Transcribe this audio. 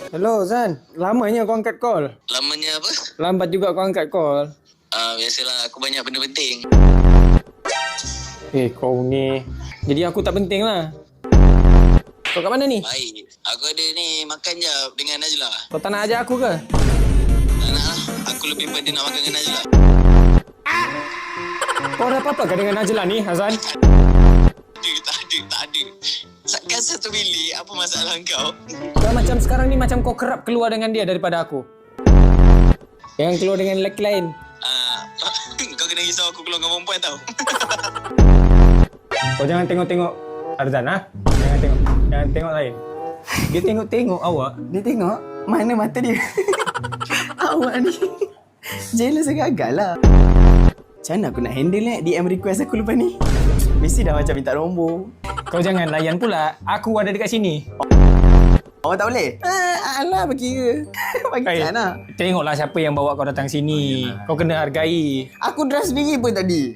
Hello Zan, lamanya kau angkat call. Lamanya apa? Lambat juga kau angkat call. Biasalah aku banyak benda penting. Kau ni. Jadi aku tak penting lah. Kau kat mana ni? Baik. Aku ada ni makan je dengan Najla. Kau tak nak ajak aku ke? Tak nak lah. Aku lebih pada nak makan dengan Najla. Kau ada apa-apa ke dengan Najla ni, Hazan? Tak ada. Kan satu bilik. Apa masalah kau? Kau macam sekarang ni macam kau kerap keluar dengan dia daripada aku. Jangan keluar dengan lelaki lain. Kau kena risau aku keluar dengan perempuan tau. Kau jangan tengok-tengok Arzan, ha? Jangan tengok lain. Dia tengok-tengok awak. Dia tengok mana mata dia. Awak ni jealous gagal lah. Macam mana aku nak handle DM request aku lepas ni? Mesti dah macam minta nombor. Kau jangan layan pula. Aku ada dekat sini. Awak tak boleh? Alah bagi ke? Bagi kan lah. Tengoklah siapa yang bawa kau datang sini. Kau kena hargai. Aku drive sendiri pun tadi.